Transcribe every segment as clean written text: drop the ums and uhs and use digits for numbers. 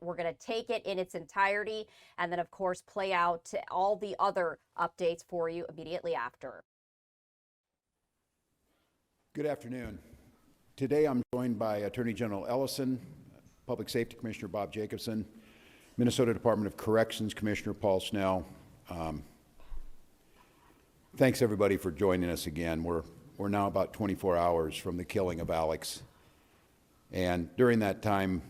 We're going to take it in its entirety and then, of course, play out all the other updates for you immediately after. Good afternoon. Today I'm joined by Attorney General Ellison, Public Safety Commissioner Bob Jacobson, Minnesota Department of Corrections Commissioner Paul Snell. Thanks everybody for joining us again. We're now about 24 hours from the killing of Alex. And during that time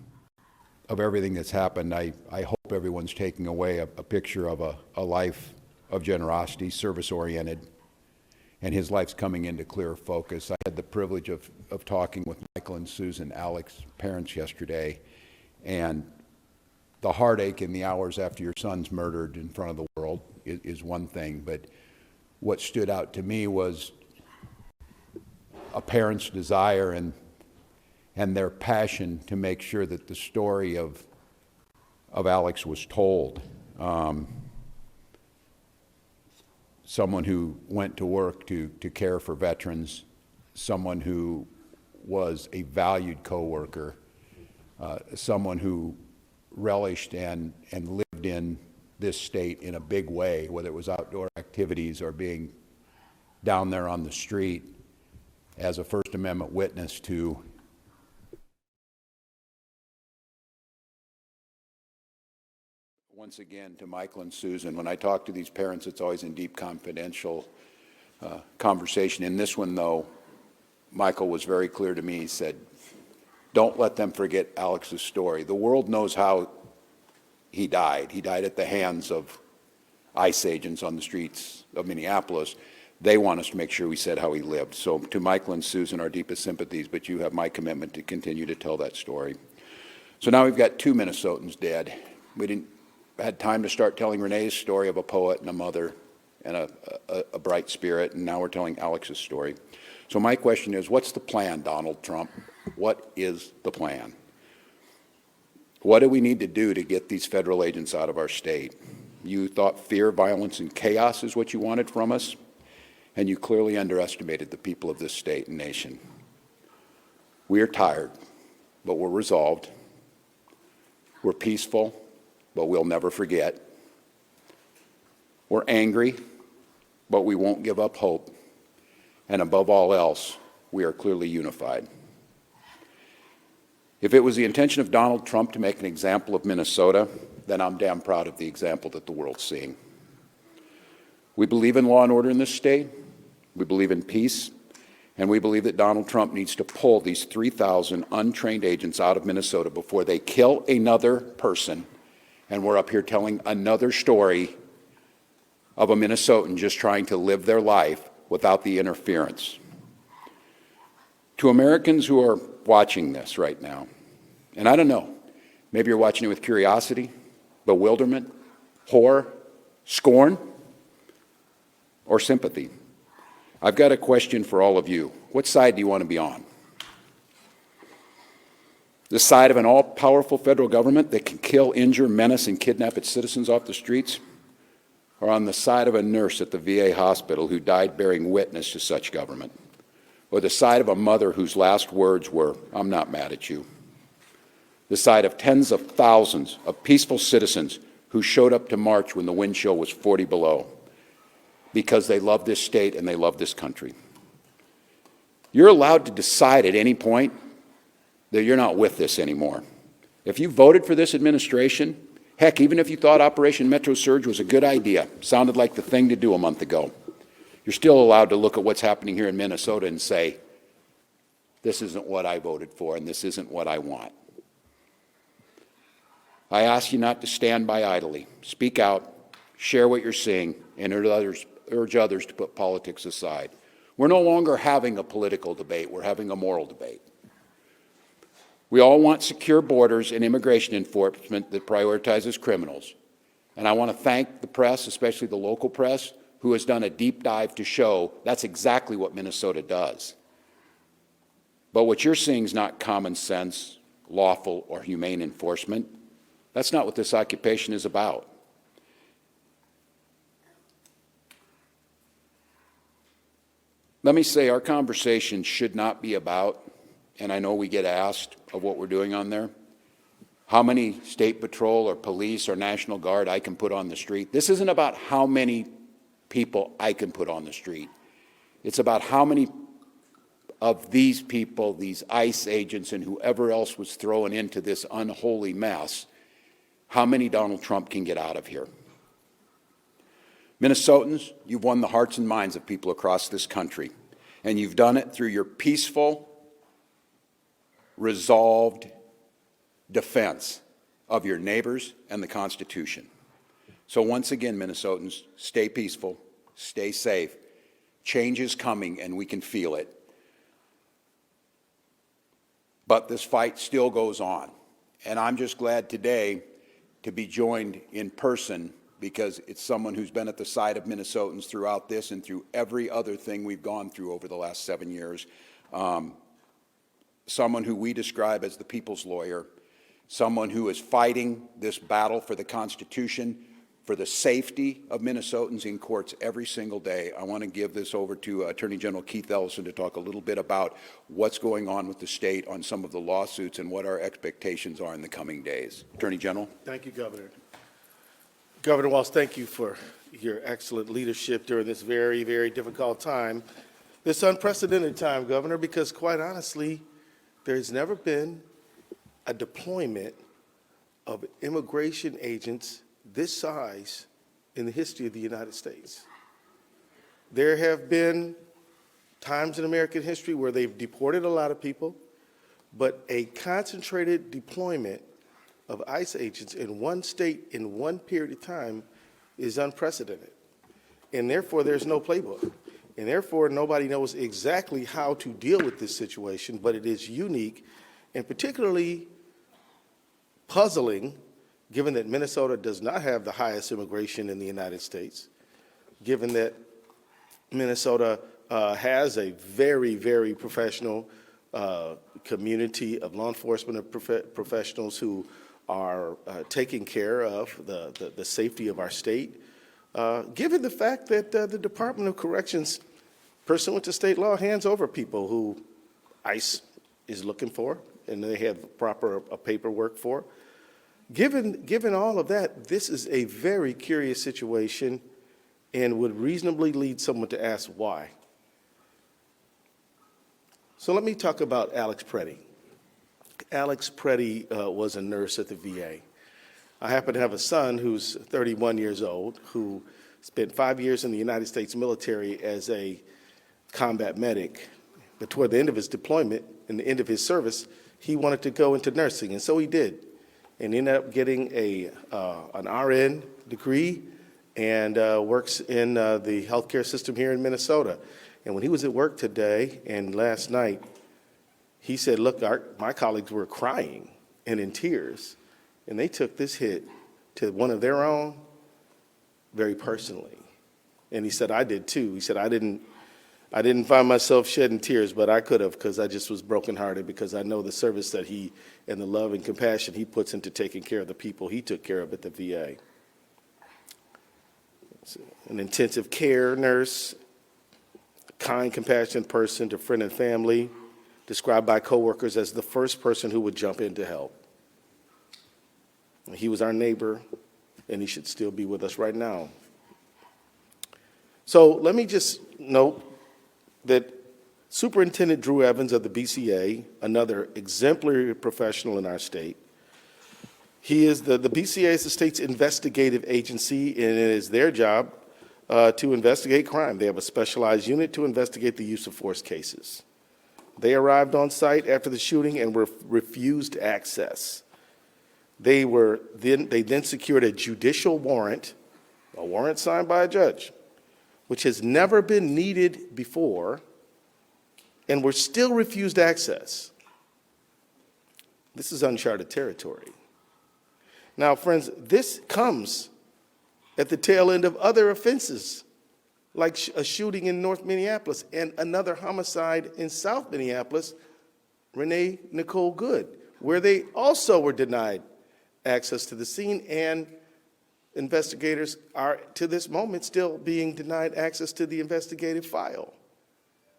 of everything that's happened, I hope everyone's taking away a picture of a life of generosity, service-oriented, and his life's coming into clear focus. I had the privilege of talking with Michael and Susan, Alex's parents, yesterday, and the heartache in the hours after your son's murdered in front of the world is one thing, but what stood out to me was a parent's desire and their passion to make sure that the story of Alex was told. Someone who went to work to care for veterans, someone who was a valued coworker, someone who relished and lived in this state in a big way, whether it was outdoor activities or being down there on the street as a First Amendment witness to once again, to Michael and Susan, when I talk to these parents, it's always in deep confidential conversation. In this one, though, Michael was very clear to me. He said, don't let them forget Alex's story. The world knows how he died. He died at the hands of ICE agents on the streets of Minneapolis. They want us to make sure we said how he lived. So to Michael and Susan, our deepest sympathies, but you have my commitment to continue to tell that story. So now we've got 2 Minnesotans dead. We didn't had time to start telling Renee's story of a poet and a mother and a bright spirit, and now we're telling Alex's story. So my question is, what's the plan, Donald Trump? What is the plan? What do we need to do to get these federal agents out of our state? You thought fear, violence, and chaos is what you wanted from us, and you clearly underestimated the people of this state and nation. We are tired, but we're resolved. We're peaceful, but we'll never forget. We're angry, but we won't give up hope. And above all else, we are clearly unified. If it was the intention of Donald Trump to make an example of Minnesota, then I'm damn proud of the example that the world's seeing. We believe in law and order in this state, we believe in peace, and we believe that Donald Trump needs to pull these 3,000 untrained agents out of Minnesota before they kill another person. And we're up here telling another story of a Minnesotan just trying to live their life without the interference. To Americans who are watching this right now, and I don't know, maybe you're watching it with curiosity, bewilderment, horror, scorn, or sympathy. I've got a question for all of you. What side do you want to be on? The side of an all-powerful federal government that can kill, injure, menace, and kidnap its citizens off the streets? Or on the side of a nurse at the VA hospital who died bearing witness to such government? Or the side of a mother whose last words were, "I'm not mad at you"? The side of tens of thousands of peaceful citizens who showed up to march when the wind chill was 40 below because they love this state and they love this country. You're allowed to decide at any point that you're not with this anymore. If you voted for this administration, heck, even if you thought Operation Metro Surge was a good idea, sounded like the thing to do a month ago, you're still allowed to look at what's happening here in Minnesota and say, this isn't what I voted for and this isn't what I want. I ask you not to stand by idly. Speak out, share what you're seeing, and urge others to put politics aside. We're no longer having a political debate, we're having a moral debate. We all want secure borders and immigration enforcement that prioritizes criminals. And I want to thank the press, especially the local press, who has done a deep dive to show that's exactly what Minnesota does. But what you're seeing is not common sense, lawful, or humane enforcement. That's not what this occupation is about. Let me say our conversation should not be about, and I know we get asked of what we're doing on there, how many state patrol or police or National Guard I can put on the street. This isn't about how many people I can put on the street. It's about how many of these people, these ICE agents and whoever else was thrown into this unholy mess, how many Donald Trump can get out of here. Minnesotans, you've won the hearts and minds of people across this country, and you've done it through your peaceful, resolved defense of your neighbors and the Constitution. So once again, Minnesotans, stay peaceful, stay safe. Change is coming, and we can feel it. But this fight still goes on, and I'm just glad today to be joined in person because it's someone who's been at the side of Minnesotans throughout this and through every other thing we've gone through over the last 7 years. Someone who we describe as the people's lawyer, someone who is fighting this battle for the Constitution, for the safety of Minnesotans in courts every single day. I want to give this over to Attorney General Keith Ellison to talk a little bit about what's going on with the state on some of the lawsuits and what our expectations are in the coming days. Attorney General. Thank you, Governor. Governor Walz, thank you for your excellent leadership during this very, very difficult time, this unprecedented time, Governor, because quite honestly, there's never been a deployment of immigration agents this size in the history of the United States. There have been times in American history where they've deported a lot of people, but a concentrated deployment of ICE agents in one state in one period of time is unprecedented. And therefore, there's no playbook. And therefore, nobody knows exactly how to deal with this situation, but it is unique and particularly puzzling given that Minnesota does not have the highest immigration in the United States, given that Minnesota has a very, very professional community of law enforcement professionals who are taking care of the safety of our state, given the fact that the Department of Corrections, pursuant to state law, hands over people who ICE is looking for and they have proper paperwork for. Given all of that, this is a very curious situation and would reasonably lead someone to ask why. So let me talk about Alex Pretti. Alex Pretti was a nurse at the VA. I happen to have a son who's 31 years old, who spent 5 years in the United States military as a combat medic. But toward the end of his deployment and the end of his service, he wanted to go into nursing, and so he did. And ended up getting an RN degree and works in the healthcare system here in Minnesota. And when he was at work today and last night, he said, look, my colleagues were crying and in tears, and they took this hit to one of their own very personally. And he said, I did too. He said, I didn't find myself shedding tears, but I could have, because I just was brokenhearted, because I know the service that he and the love and compassion he puts into taking care of the people he took care of at the VA. An intensive care nurse, kind, compassionate person to friend and family, described by coworkers as the first person who would jump in to help. He was our neighbor, and he should still be with us right now. So let me just note that Superintendent Drew Evans of the BCA, another exemplary professional in our state, he is the BCA is the state's investigative agency, and it is their job to investigate crime. They have a specialized unit to investigate the use of force cases. They arrived on site after the shooting and were refused access. They then secured a judicial warrant, a warrant signed by a judge, which has never been needed before, and were still refused access. This is uncharted territory. Now, friends, this comes at the tail end of other offenses, like a shooting in North Minneapolis and another homicide in South Minneapolis, Renee Nicole Good, where they also were denied access to the scene, and investigators are, to this moment, still being denied access to the investigative file.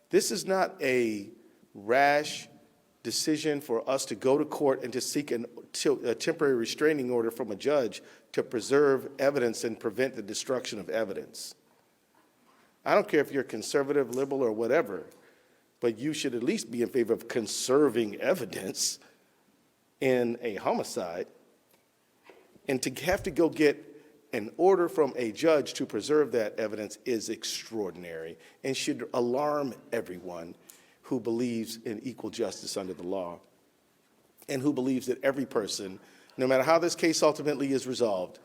This is not a rash decision for us to go to court and to seek a temporary restraining order from a judge to preserve evidence and prevent the destruction of evidence. I don't care if you're conservative, liberal, or whatever, but you should at least be in favor of conserving evidence in a homicide. And to have to go get an order from a judge to preserve that evidence is extraordinary and should alarm everyone who believes in equal justice under the law and who believes that every person, no matter how this case ultimately is resolved,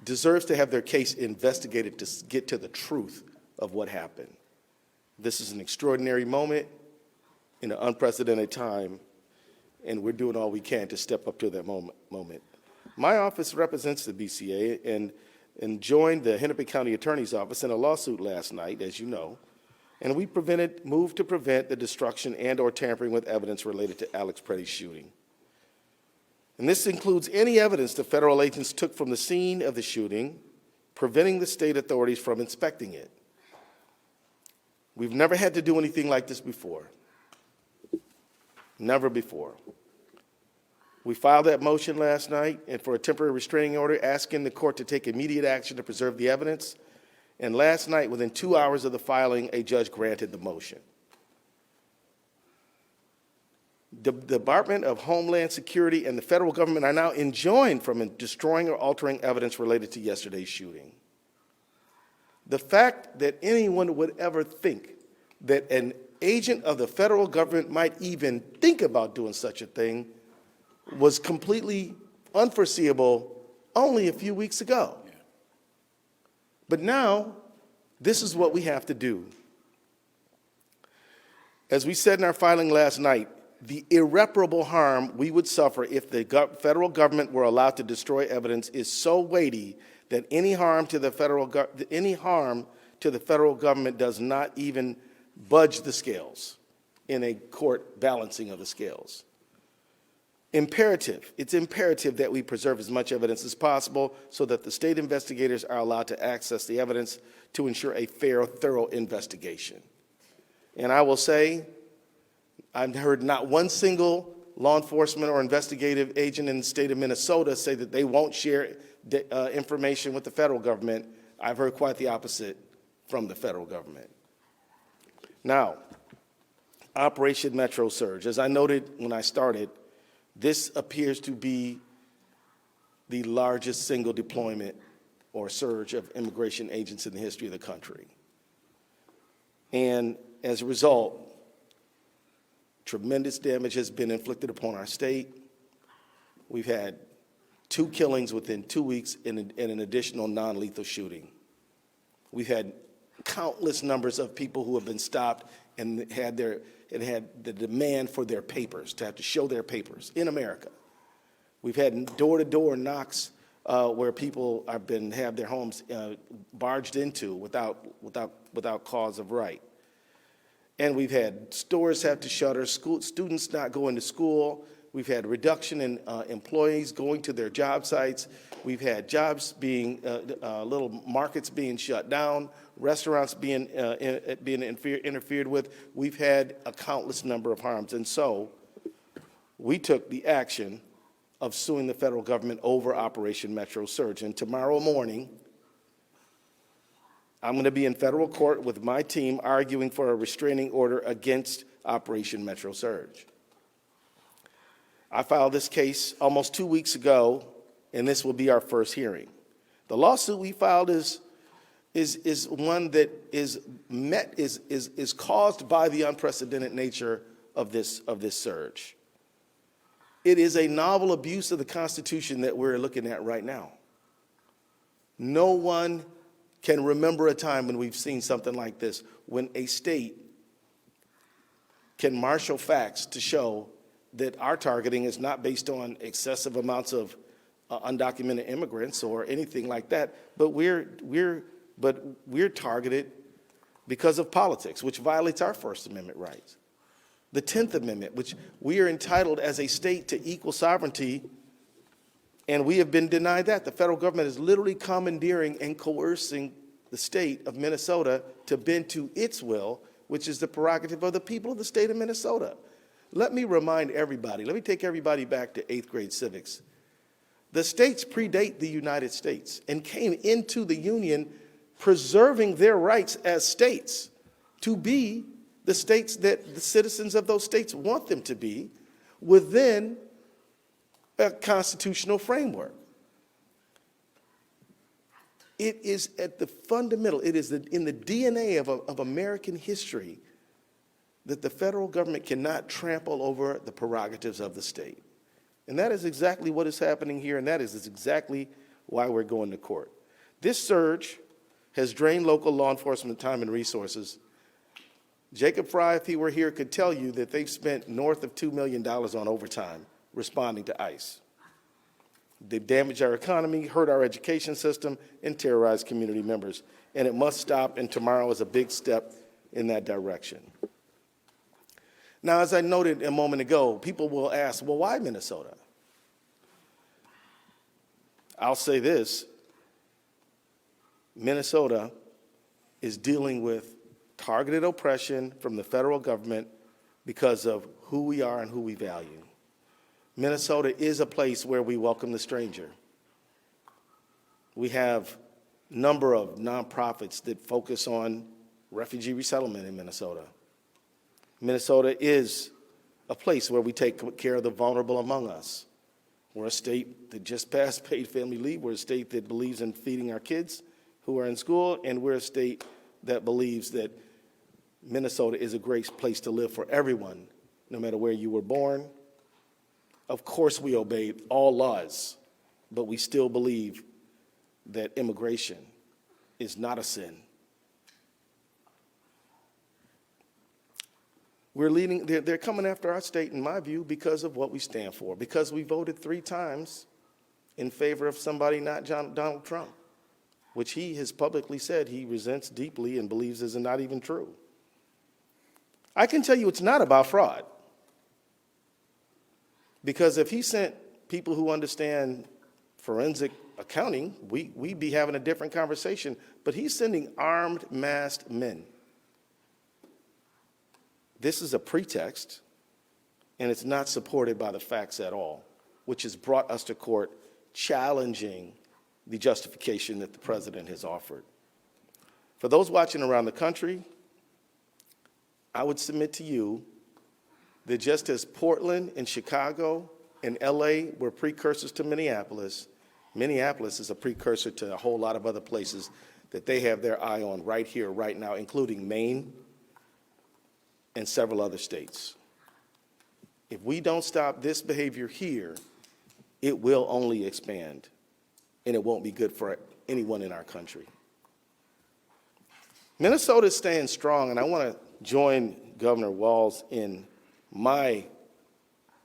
deserves to have their case investigated to get to the truth of what happened. This is an extraordinary moment in an unprecedented time, and we're doing all we can to step up to that moment. My office represents the BCA and joined the Hennepin County Attorney's Office in a lawsuit last night, as you know, and we moved to prevent the destruction and or tampering with evidence related to Alex Pretti's shooting. And this includes any evidence the federal agents took from the scene of the shooting, preventing the state authorities from inspecting it. We've never had to do anything like this before. Never before. We filed that motion last night and for a temporary restraining order asking the court to take immediate action to preserve the evidence. And last night, within 2 hours of the filing, a judge granted the motion. The Department of Homeland Security and the federal government are now enjoined from destroying or altering evidence related to yesterday's shooting. The fact that anyone would ever think that an agent of the federal government might even think about doing such a thing was completely unforeseeable only a few weeks ago. But now, this is what we have to do. As we said in our filing last night, the irreparable harm we would suffer if the federal government were allowed to destroy evidence is so weighty that any harm to the federal government does not even budge the scales in a court balancing of the scales. It's imperative that we preserve as much evidence as possible so that the state investigators are allowed to access the evidence to ensure a fair, thorough investigation. And I will say, I've heard not one single law enforcement or investigative agent in the state of Minnesota say that they won't share information with the federal government. I've heard quite the opposite from the federal government. Now, Operation Metro Surge. As I noted when I started, this appears to be the largest single deployment or surge of immigration agents in the history of the country. And as a result, tremendous damage has been inflicted upon our state. We've had 2 killings within 2 weeks and an additional non-lethal shooting. We've had countless numbers of people who have been stopped and had the demand for their papers, to have to show their papers in America. We've had door-to-door knocks where people have their homes barged into without cause of right. And we've had stores have to shutter, students not going to school. We've had reduction in employees going to their job sites. We've had jobs being, little markets being shut down, restaurants being interfered with. We've had a countless number of harms. And so we took the action of suing the federal government over Operation Metro Surge. And tomorrow morning, I'm going to be in federal court with my team arguing for a restraining order against Operation Metro Surge. I filed this case almost 2 weeks ago, and this will be our first hearing. The lawsuit we filed is one that is caused by the unprecedented nature of this surge. It is a novel abuse of the Constitution that we're looking at right now. No one can remember a time when we've seen something like this, when a state can marshal facts to show that our targeting is not based on excessive amounts of undocumented immigrants or anything like that, but we're targeted because of politics, which violates our First Amendment rights. The 10th Amendment, which we are entitled as a state to equal sovereignty, and we have been denied that. The federal government is literally commandeering and coercing the state of Minnesota to bend to its will, which is the prerogative of the people of the state of Minnesota. Let me remind everybody, let me take everybody back to 8th grade civics. The states predate the United States and came into the Union preserving their rights as states to be the states that the citizens of those states want them to be within a constitutional framework. It is at the fundamental, it is in the DNA of American history that the federal government cannot trample over the prerogatives of the state. And that is exactly what is happening here, and that is exactly why we're going to court. This surge has drained local law enforcement time and resources. Jacob Fry, if he were here, could tell you that they've spent north of $2 million on overtime responding to ICE. They've damaged our economy, hurt our education system, and terrorized community members. And it must stop, and tomorrow is a big step in that direction. Now, as I noted a moment ago, people will ask, well, why Minnesota? I'll say this. Minnesota is dealing with targeted oppression from the federal government because of who we are and who we value. Minnesota is a place where we welcome the stranger. We have a number of nonprofits that focus on refugee resettlement in Minnesota. Minnesota is a place where we take care of the vulnerable among us. We're a state that just passed paid family leave. We're a state that believes in feeding our kids who are in school, and we're a state that believes that Minnesota is a great place to live for everyone, no matter where you were born. Of course, we obey all laws, but we still believe that immigration is not a sin. They're coming after our state, in my view, because of what we stand for, because we voted 3 times in favor of somebody not Donald Trump, which he has publicly said he resents deeply and believes is not even true. I can tell you it's not about fraud. Because if he sent people who understand forensic accounting, we'd be having a different conversation. But he's sending armed, masked men. This is a pretext, and it's not supported by the facts at all, which has brought us to court challenging the justification that the president has offered. For those watching around the country, I would submit to you that just as Portland and Chicago and LA were precursors to Minneapolis, Minneapolis is a precursor to a whole lot of other places that they have their eye on right here, right now, including Maine and several other states. If we don't stop this behavior here, it will only expand, and it won't be good for anyone in our country. Minnesota is staying strong, and I want to join Governor Walz in my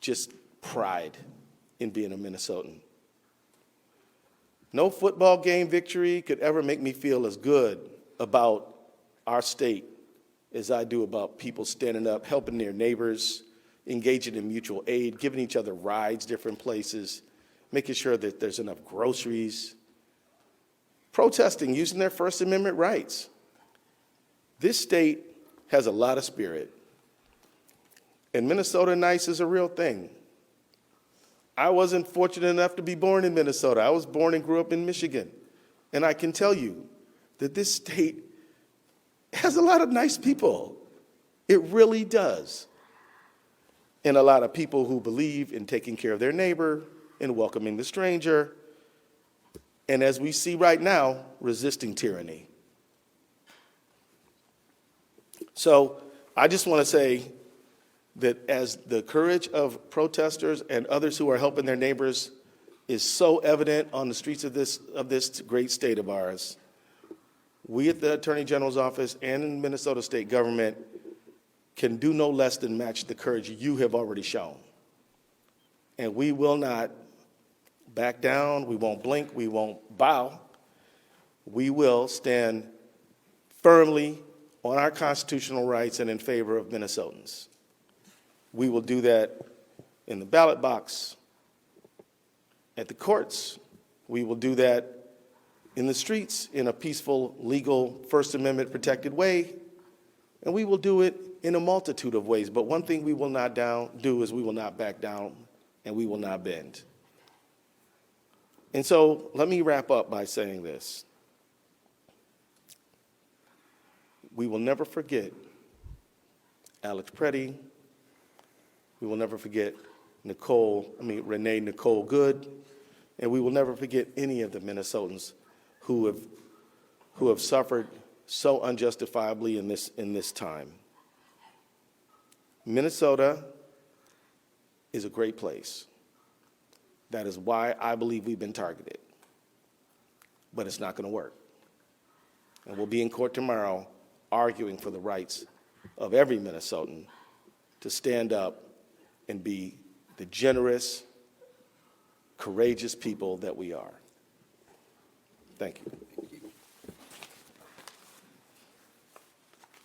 just pride in being a Minnesotan. No football game victory could ever make me feel as good about our state as I do about people standing up, helping their neighbors, engaging in mutual aid, giving each other rides different places, making sure that there's enough groceries, protesting, using their First Amendment rights. This state has a lot of spirit. And Minnesota nice is a real thing. I wasn't fortunate enough to be born in Minnesota. I was born and grew up in Michigan. And I can tell you that this state has a lot of nice people. It really does. And a lot of people who believe in taking care of their neighbor and welcoming the stranger. And as we see right now, resisting tyranny. So I just want to say that as the courage of protesters and others who are helping their neighbors is so evident on the streets of this great state of ours, we at the Attorney General's office and in Minnesota state government can do no less than match the courage you have already shown. And we will not back down, we won't blink, we won't bow. We will stand firmly on our constitutional rights and in favor of Minnesotans. We will do that in the ballot box, at the courts. We will do that in the streets in a peaceful, legal, First Amendment protected way. And we will do it in a multitude of ways. But one thing we will not do is we will not back down and we will not bend. And so let me wrap up by saying this. We will never forget Alex Pretti. We will never forget Renee Nicole Good. And we will never forget any of the Minnesotans who have suffered so unjustifiably in this time. Minnesota is a great place. That is why I believe we've been targeted. But it's not going to work. And we'll be in court tomorrow arguing for the rights of every Minnesotan to stand up and be the generous, courageous people that we are. Thank you.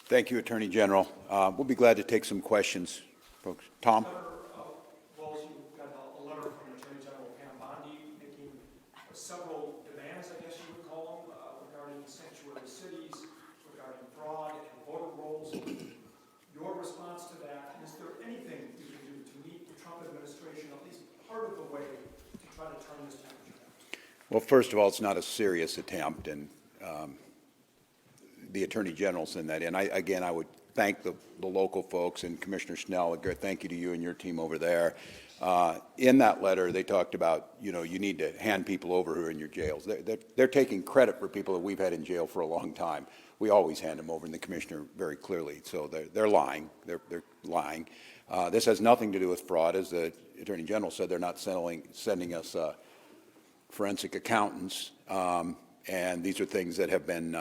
Thank you, Attorney General. We'll be glad to take some questions, folks. Tom? Walz, you got a letter from Attorney General Pam Bondi making several demands, I guess you would call them, regarding sanctuary cities, regarding fraud and voter rolls. Your response to that, and is there anything you can do to meet the Trump administration at least part of the way to try to turn this temperature? Well, first of all, it's not a serious attempt, and the Attorney General sent that in. I would thank the local folks and Commissioner Snell. Thank you to you and your team over there. In that letter, they talked about, you need to hand people over who are in your jails. They're taking credit for people that we've had in jail for a long time. We always hand them over, and the Commissioner very clearly. So they're lying. They're lying. This has nothing to do with fraud. As the Attorney General said, they're not sending us forensic accountants. And these are things that have been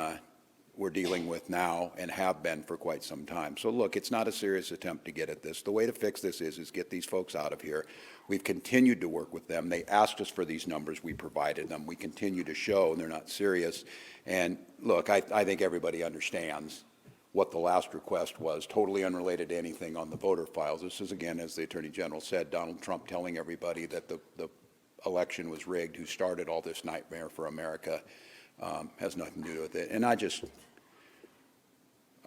we're dealing with now and have been for quite some time. So look, it's not a serious attempt to get at this. The way to fix this is get these folks out of here. We've continued to work with them. They asked us for these numbers. We provided them. We continue to show, and they're not serious. And look, I think everybody understands what the last request was, totally unrelated to anything on the voter files. This is, again, as the Attorney General said, Donald Trump telling everybody that the election was rigged, who started all this nightmare for America. Has nothing to do with it. And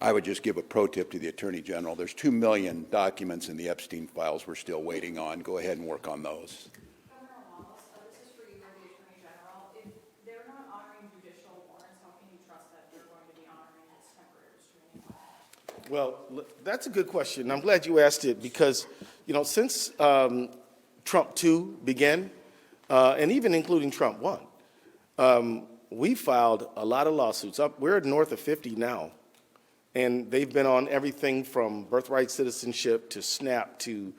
I would just give a pro tip to the Attorney General. There's 2 million documents in the Epstein files we're still waiting on. Go ahead and work on those. Governor Walz, this is for you or the Attorney General. If they're not honoring judicial warrants, how can you trust that they're going to be honoring this temporary restraining order? Well, that's a good question. I'm glad you asked it because, since Trump 2 began, and even including Trump 1, we filed a lot of lawsuits. We're north of 50 now. And they've been on everything from birthright citizenship to SNAP to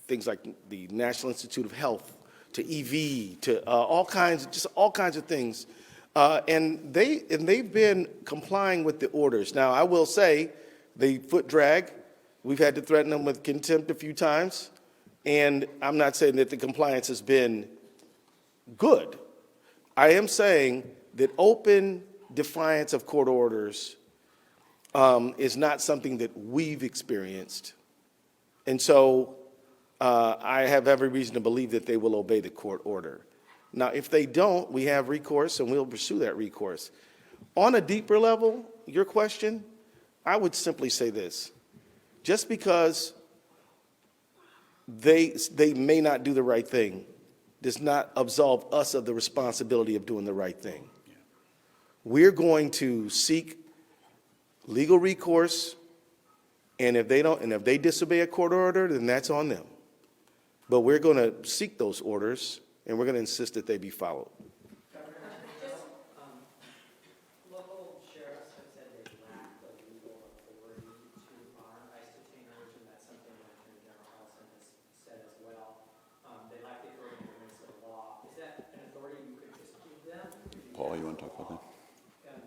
things like the National Institute of Health to EV to all kinds of things. And they've been complying with the orders. Now, I will say the foot drag, we've had to threaten them with contempt a few times. And I'm not saying that the compliance has been good. I am saying that open defiance of court orders is not something that we've experienced. And so I have every reason to believe that they will obey the court order. Now, if they don't, we have recourse, and we'll pursue that recourse. On a deeper level, your question, I would simply say this. Just because they may not do the right thing does not absolve us of the responsibility of doing the right thing. We're going to seek legal recourse, and if they disobey a court order, then that's on them. But we're going to seek those orders, and we're going to insist that they be followed. Local sheriffs have said they lack the legal authority to arm ICE detainers, and that's something that Attorney General Ellison has said as well. They lack the authority to administer the law. Is that an authority you could just give them? Paul, you want to talk about that?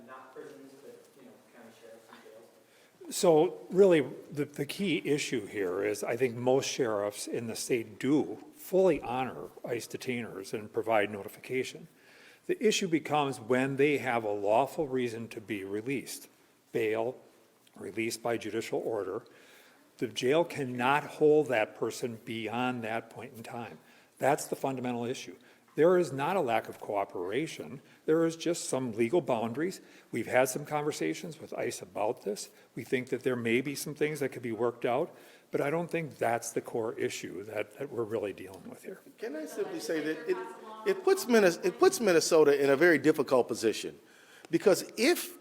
Not prisons, but county sheriffs and jails. So really, the key issue here is I think most sheriffs in the state do fully honor ICE detainers and provide notification. The issue becomes when they have a lawful reason to be released, bail, released by judicial order. The jail cannot hold that person beyond that point in time. That's the fundamental issue. There is not a lack of cooperation. There is just some legal boundaries. We've had some conversations with ICE about this. We think that there may be some things that could be worked out, but I don't think that's the core issue that we're really dealing with here. Can I simply say that it puts Minnesota in a very difficult position? Because if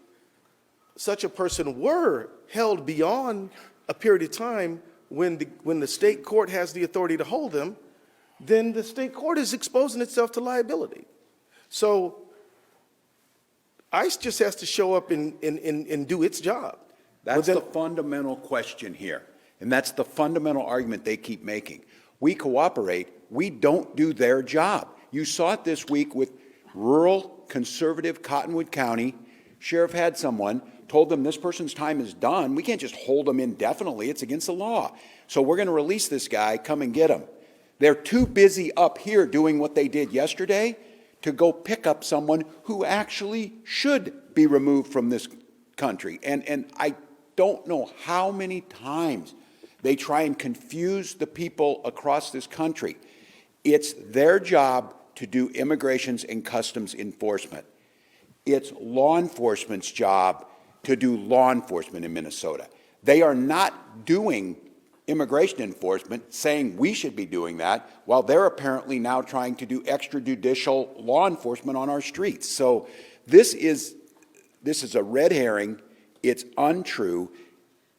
such a person were held beyond a period of time when the state court has the authority to hold them, then the state court is exposing itself to liability. So ICE just has to show up and do its job. That's the fundamental question here. And that's the fundamental argument they keep making. We cooperate. We don't do their job. You saw it this week with rural, conservative Cottonwood County. Sheriff had someone, told them this person's time is done. We can't just hold them indefinitely. It's against the law. So we're going to release this guy. Come and get him. They're too busy up here doing what they did yesterday to go pick up someone who actually should be removed from this country. And I don't know how many times they try and confuse the people across this country. It's their job to do immigrations and customs enforcement. It's law enforcement's job to do law enforcement in Minnesota. They are not doing immigration enforcement, saying we should be doing that, while they're apparently now trying to do extrajudicial law enforcement on our streets. So this is a red herring. It's untrue.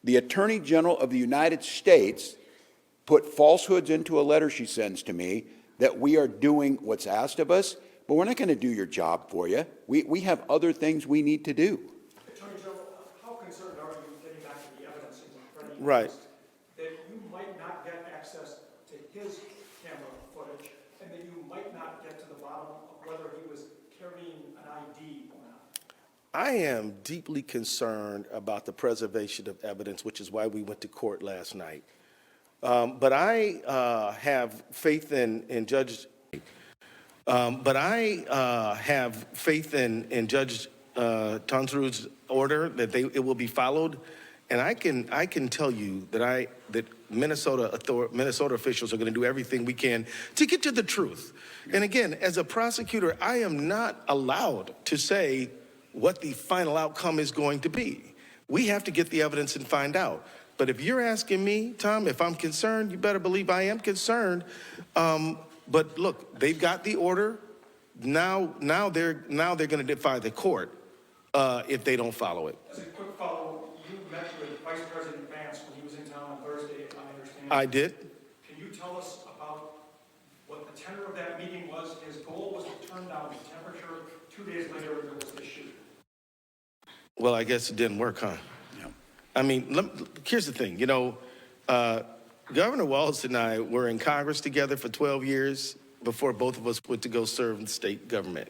The Attorney General of the United States put falsehoods into a letter she sends to me that we are doing what's asked of us, but we're not going to do your job for you. We have other things we need to do. Attorney General, how concerned are you, getting back to the evidence in front of you, Right. that you might not get access to his camera footage, and that you might not get to the bottom of whether he was carrying an ID or not? I am deeply concerned about the preservation of evidence, which is why we went to court last night. But I have faith in Judge. Have faith in Judge Tonsru's order that it will be followed, and I can tell you that Minnesota officials are going to do everything we can to get to the truth. And again, as a prosecutor, I am not allowed to say what the final outcome is going to be. We have to get the evidence and find out. But if you're asking me, Tom, if I'm concerned, you better believe I am concerned. But look, they've got the order. Now they're going to defy the court if they don't follow it. As a quick follow, you met with Vice President Vance when he was in town on Thursday, I understand. I did. Can you tell us about what the tenor of that meeting was? His goal was to turn down the temperature. 2 days later, there was the shoot. Well, I guess it didn't work, huh? Yeah. I mean, here's the thing. Governor Walz and I were in Congress together for 12 years before both of us went to go serve in the state government.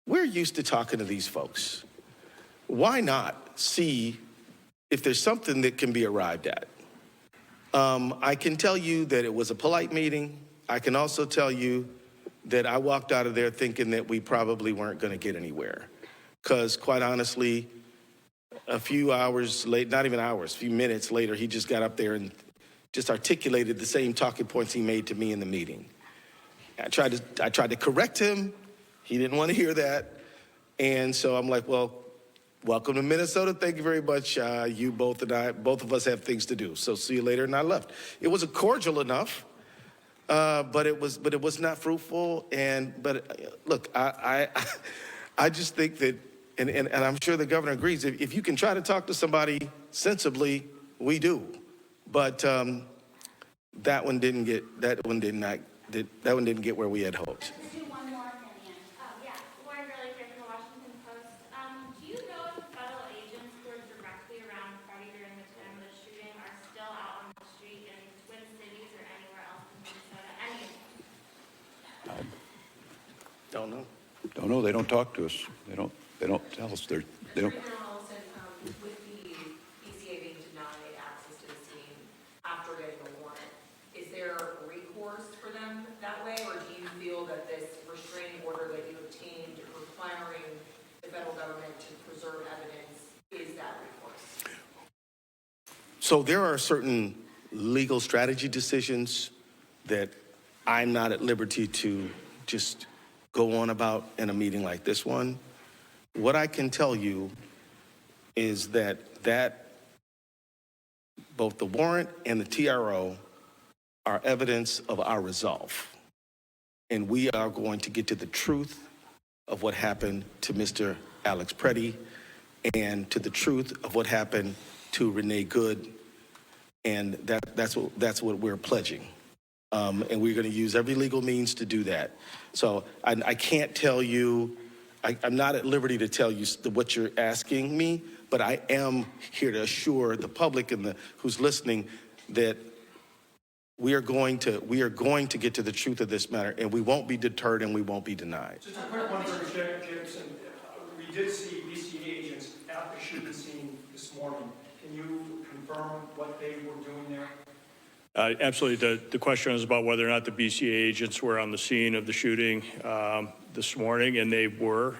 We're used to talking to these folks. Why not see if there's something that can be arrived at? I can tell you that it was a polite meeting. I can also tell you that I walked out of there thinking that we probably weren't going to get anywhere. Because quite honestly, a few hours late, not even hours, a few minutes later, he just got up there and just articulated the same talking points he made to me in the meeting. I tried to correct him. He didn't want to hear that. And so I'm like, well, welcome to Minnesota. Thank you very much. You both of us have things to do. So see you later. And I left. It was cordial enough, but it was not fruitful. But look, I just think that, and I'm sure the governor agrees, if you can try to talk to somebody sensibly, we do. But that one didn't get where we had hoped. Let's do one more opinion. Yeah, Lauren really quick from the Washington Post. Do you know if the federal agents who were directly around Freddie during the time of the shooting are still out on the street in Twin Cities or anywhere else in Minnesota? Any of them? Don't know. Don't know. They don't talk to us. They don't tell us. They don't. With the BCA being denied access to the scene after getting a warrant, is there recourse for them that way, or do you feel that this restraining order that you obtained requiring the federal government to preserve evidence is that recourse? So there are certain legal strategy decisions that I'm not at liberty to just go on about in a meeting like this one. What I can tell you is that both the warrant and the TRO are evidence of our resolve. And we are going to get to the truth of what happened to Mr. Alex Pretti and to the truth of what happened to Renee Good. And that's what we're pledging. And we're going to use every legal means to do that. So I can't tell you, I'm not at liberty to tell you what you're asking me, but I am here to assure the public and who's listening that we are going to get to the truth of this matter, and we won't be deterred and we won't be denied. Just a quick one for Jameson. We did see BCA agents at the shooting scene this morning. Can you confirm what they were doing there? Absolutely. The question is about whether or not the BCA agents were on the scene of the shooting this morning, and they were,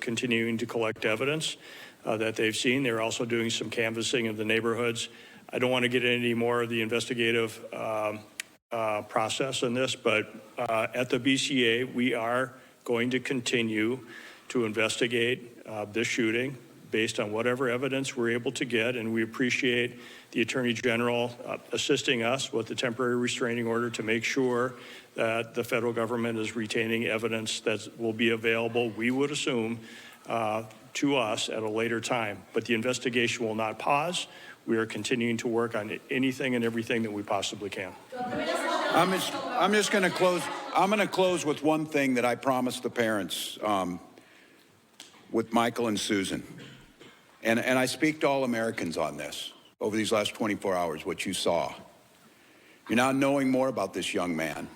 continuing to collect evidence that they've seen. They're also doing some canvassing of the neighborhoods. I don't want to get into any more of the investigative process in this, but at the BCA, we are going to continue to investigate this shooting based on whatever evidence we're able to get, and we appreciate the Attorney General assisting us with the temporary restraining order to make sure that the federal government is retaining evidence that will be available, we would assume, to us at a later time. But the investigation will not pause. We are continuing to work on anything and everything that we possibly can. I'm just going to close. I'm going to close with one thing that I promised the parents with Michael and Susan. And I speak to all Americans on this over these last 24 hours, what you saw. You're now knowing more about this young man.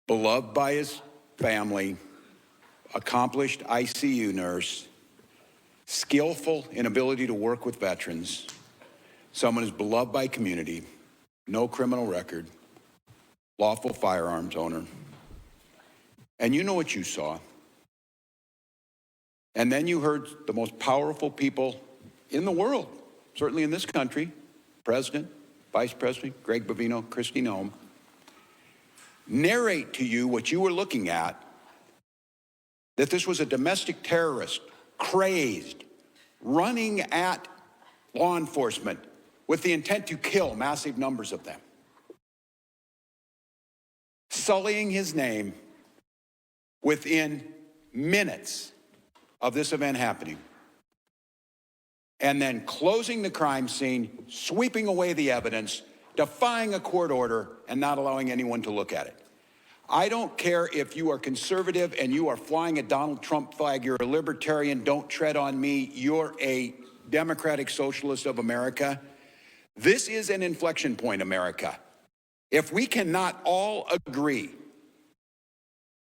Beloved by his family, accomplished ICU nurse, skillful in ability to work with veterans, someone who's beloved by community, no criminal record, lawful firearms owner. And you know what you saw. And then you heard the most powerful people in the world, certainly in this country, President, Vice President, Greg Bovino, Kristi Noem, narrate to you what you were looking at, that this was a domestic terrorist, crazed, running at law enforcement with the intent to kill massive numbers of them, sullying his name within minutes of this event happening, and then closing the crime scene, sweeping away the evidence, defying a court order, and not allowing anyone to look at it. I don't care if you are conservative and you are flying a Donald Trump flag, you're a libertarian, don't tread on me, you're a democratic socialist of America. This is an inflection point, America. If we cannot all agree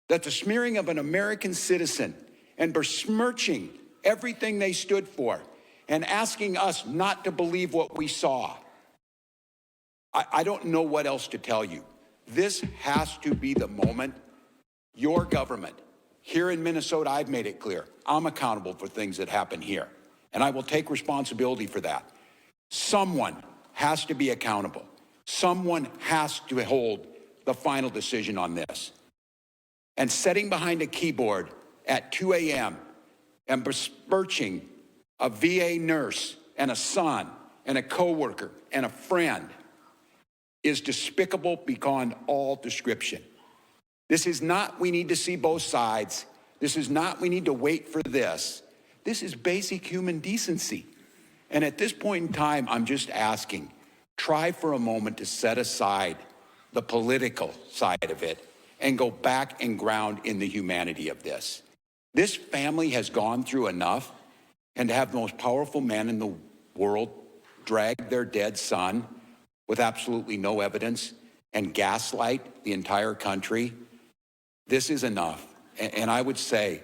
that the smearing of an American citizen and besmirching everything they stood for and asking us not to believe what we saw, I don't know what else to tell you. This has to be the moment. Your government, here in Minnesota, I've made it clear, I'm accountable for things that happen here, and I will take responsibility for that. Someone has to be accountable. Someone has to hold the final decision on this. And sitting behind a keyboard at 2 a.m. and besmirching a VA nurse and a son and a coworker and a friend is despicable beyond all description. This is not, we need to see both sides. This is not, we need to wait for this. This is basic human decency. And at this point in time, I'm just asking, try for a moment to set aside the political side of it and go back and ground in the humanity of this. This family has gone through enough, and to have the most powerful man in the world drag their dead son with absolutely no evidence and gaslight the entire country, this is enough. And I would say,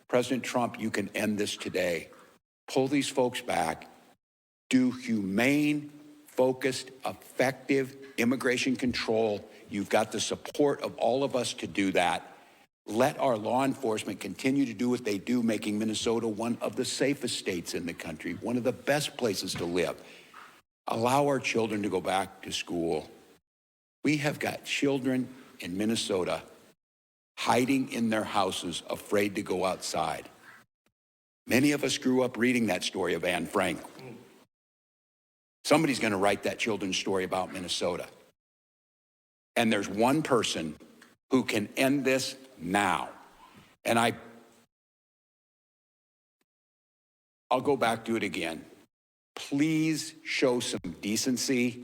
President Trump, you can end this today. Pull these folks back. Do humane, focused, effective immigration control. You've got the support of all of us to do that. Let our law enforcement continue to do what they do, making Minnesota one of the safest states in the country, one of the best places to live. Allow our children to go back to school. We have got children in Minnesota hiding in their houses, afraid to go outside. Many of us grew up reading that story of Anne Frank. Somebody's going to write that children's story about Minnesota. And there's one person who can end this now. And I'll go back to it again. Please show some decency,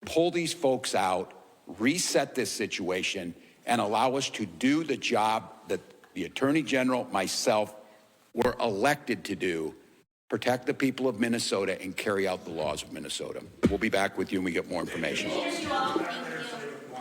pull these folks out, reset this situation, and allow us to do the job that the Attorney General, myself, were elected to do, protect the people of Minnesota and carry out the laws of Minnesota. We'll be back with you when we get more information.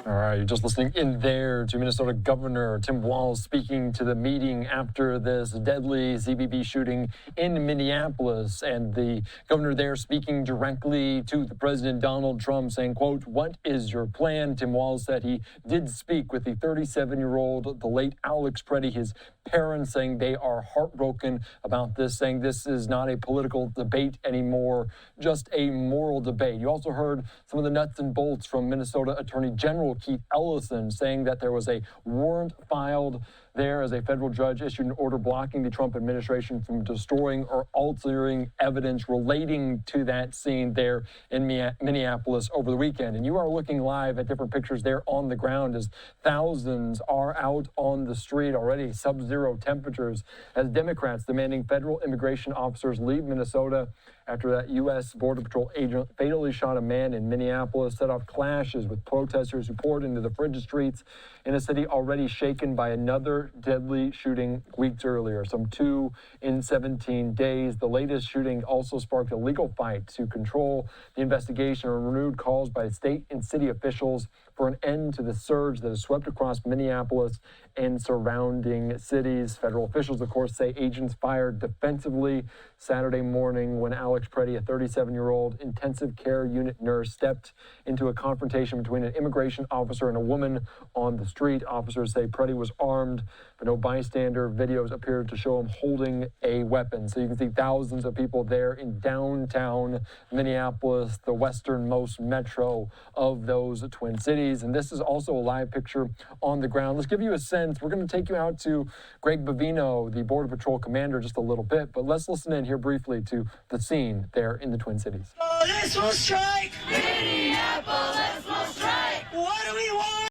All right, you're just listening in there to Minnesota Governor Tim Walz speaking to the meeting after this deadly CBP shooting in Minneapolis, and the governor there speaking directly to the President Donald Trump saying, quote, "What is your plan?" Tim Walz said he did speak with the 37-year-old, the late Alex Pretti, his parents, saying they are heartbroken about this, saying this is not a political debate anymore, just a moral debate. You also heard some of the nuts and bolts from Minnesota Attorney General Keith Ellison saying that there was a warrant filed there as a federal judge issued an order blocking the Trump administration from destroying or altering evidence relating to that scene there in Minneapolis over the weekend. And you are looking live at different pictures there on the ground as thousands are out on the street already, sub-zero temperatures, as Democrats demanding federal immigration officers leave Minnesota after that U.S. Border Patrol agent fatally shot a man in Minneapolis, set off clashes with protesters who poured into the frigid streets in a city already shaken by another deadly shooting weeks earlier, some 2 in 17 days. The latest shooting also sparked a legal fight to control the investigation and renewed calls by state and city officials for an end to the surge that has swept across Minneapolis and surrounding cities. Federal officials, of course, say agents fired defensively Saturday morning when Alex Pretti, a 37-year-old intensive care unit nurse, stepped into a confrontation between an immigration officer and a woman on the street. Officers say Pretti was armed, but no bystander videos appeared to show him holding a weapon. So you can see thousands of people there in downtown Minneapolis, the westernmost metro of those Twin Cities. And this is also a live picture on the ground. Let's give you a sense. We're going to take you out to Greg Bavino, the Border Patrol commander, just a little bit, but let's listen in here briefly to the scene there in the Twin Cities. This will strike Minneapolis.